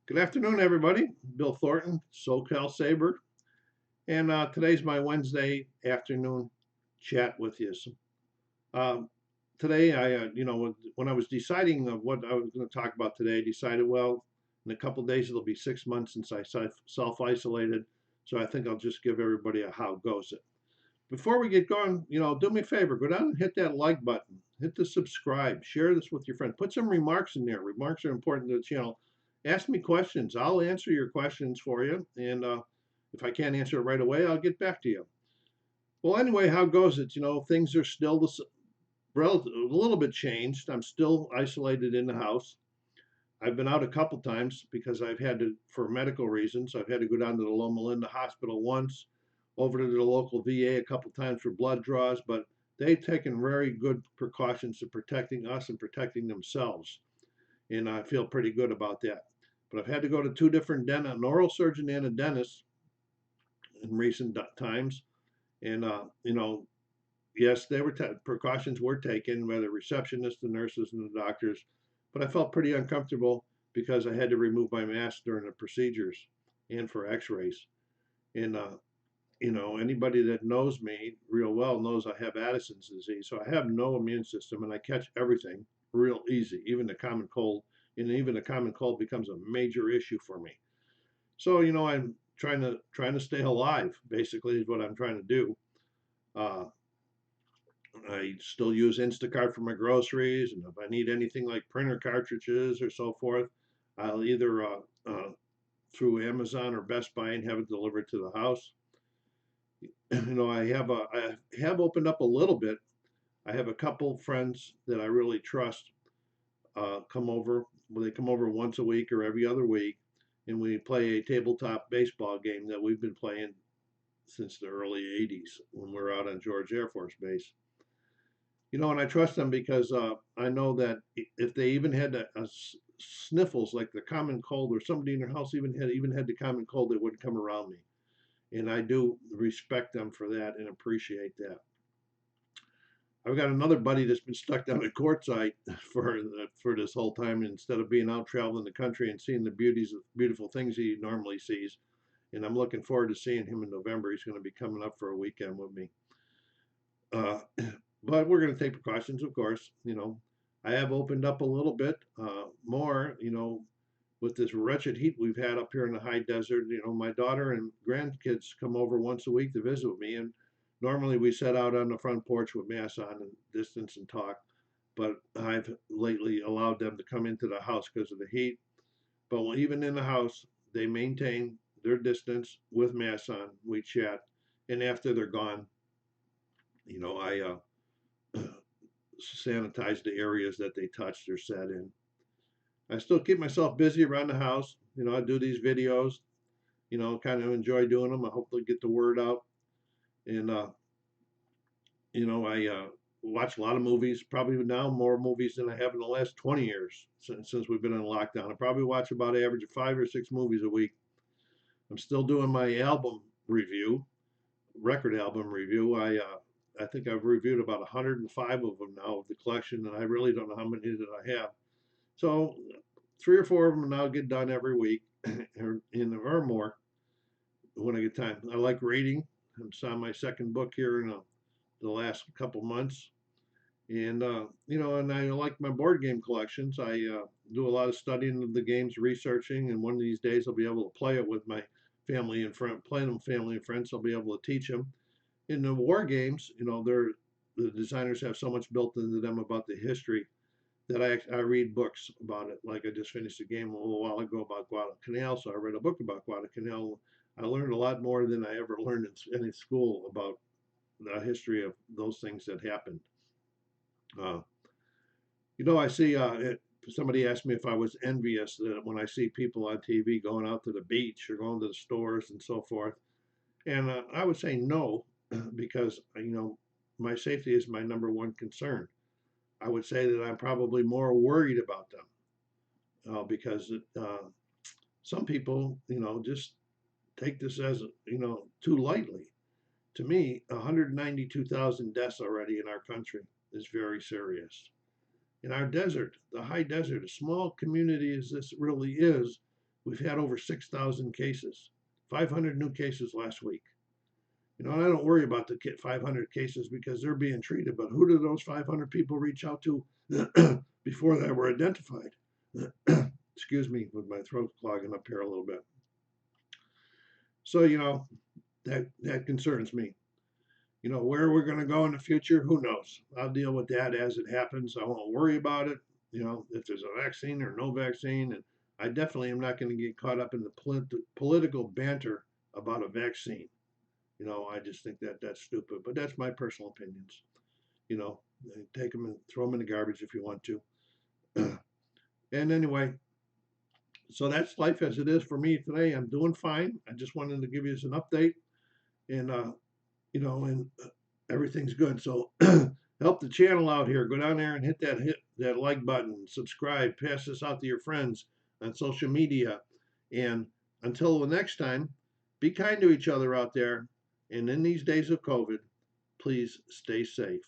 Good afternoon, everybody. Bill Thornton, SoCalSabre, and today's my Wednesday afternoon chat with you. Um, Today, when I was deciding of what I was going to talk about today, I decided, well, in a couple of days it'll be 6 months since I self-isolated, so I think I'll just give everybody a how goes it. Before we get going, do me a favor, go down and hit that like button, hit the subscribe, share this with your friends, put some remarks in there. Remarks are important to the channel. Ask me questions. I'll answer your questions for you, and if I can't answer it right away, I'll get back to you. Well, anyway, how goes it? Things are still a little bit changed. I'm still isolated in the house. I've been out a couple times because I've had to, for medical reasons, I've had to go down to the Loma Linda Hospital once, over to the local VA a couple times for blood draws, but they've taken very good precautions in protecting us and protecting themselves. And I feel pretty good about that. But I've had to go to two different dentists, an oral surgeon and a dentist in recent times. And, yes, precautions were taken by the receptionists, the nurses, and the doctors, but I felt pretty uncomfortable because I had to remove my mask during the procedures and for X-rays. And anybody that knows me real well knows I have Addison's disease, so I have no immune system, and I catch everything real easy, even the common cold. And even the common cold becomes a major issue for me. So I'm trying to stay alive. Basically, is what I'm trying to do. Uh, I still use Instacart for my groceries, and if I need anything like printer cartridges or so forth, I'll either through Amazon or Best Buy and have it delivered to the house. I have opened up a little bit. I have a couple friends that I really trust come over. Well, they come over once a week or every other week, and we play a tabletop baseball game that we've been playing since the early '80s when we were out on George Air Force Base. And I trust them because I know that if they even had sniffles like the common cold, or somebody in their house even had the common cold, they wouldn't come around me. And I do respect them for that and appreciate that. I've got another buddy that's been stuck down at quartzsite for this whole time. Instead of being out traveling the country and seeing the beautiful things he normally sees, and I'm looking forward to seeing him in November. He's going to be coming up for a weekend with me. But we're going to take precautions, of course. I have opened up a little bit more. With this wretched heat we've had up here in the high desert. My daughter and grandkids come over once a week to visit with me, and normally we sit out on the front porch with masks on and distance and talk. But I've lately allowed them to come into the house because of the heat. But even in the house, they maintain their distance with masks on. We chat, and after they're gone, I sanitize the areas that they touched or sat in. I still keep myself busy around the house. I do these videos, kind of enjoy doing them. I hope they get the word out. And, I watch a lot of movies, probably now more movies than I have in the last 20 years since we've been in lockdown. I probably watch about an average of 5 or 6 movies a week. I'm still doing my record album review. I think I've reviewed about 105 of them now of the collection, and I really don't know how many that I have. So 3 or 4 of them now get done every week, or more when I get time. I like reading. I'm on my second book here in the last couple months, and and I like my board game collections. I do a lot of studying of the games, researching, and one of these days I'll be able to play it with my family and play them family and friends. I'll be able to teach them. In the war games, the designers have so much built into them about the history that I read books about it. Like I just finished a game a little while ago about Guadalcanal, so I read a book about Guadalcanal. I learned a lot more than I ever learned in school about the history of those things that happened. Uh, I see somebody asked me if I was envious that when I see people on TV going out to the beach or going to the stores and so forth. And I would say no, because my safety is my number one concern. I would say that I'm probably more worried about them because some people, just take this as too lightly. To me, 192,000 deaths already in our country is very serious. In our desert, the high desert, a small community as this really is, We've had over 6,000 cases, 500 new cases last week. You know, and I don't worry about the 500 cases because they're being treated, but who do those 500 people reach out to before they were identified? Excuse me, with my throat clogging up here a little bit. So, you know, that concerns me. You know, where we're going to go in the future, who knows? I'll deal with that as it happens. I won't worry about it. You know, if there's a vaccine or no vaccine, and I definitely am not going to get caught up in the political banter about a vaccine. You know, I just think that that's stupid, but that's my personal opinions. You know, take them and throw them in the garbage if you want to. And anyway, so that's life as it is for me today. I'm doing fine. I just wanted to give you an update, and you know, and everything's good. So help the channel out here. Go down there and hit that like button, subscribe, pass this out to your friends on social media. And until the next time, be kind to each other out there. And in these days of COVID, please stay safe.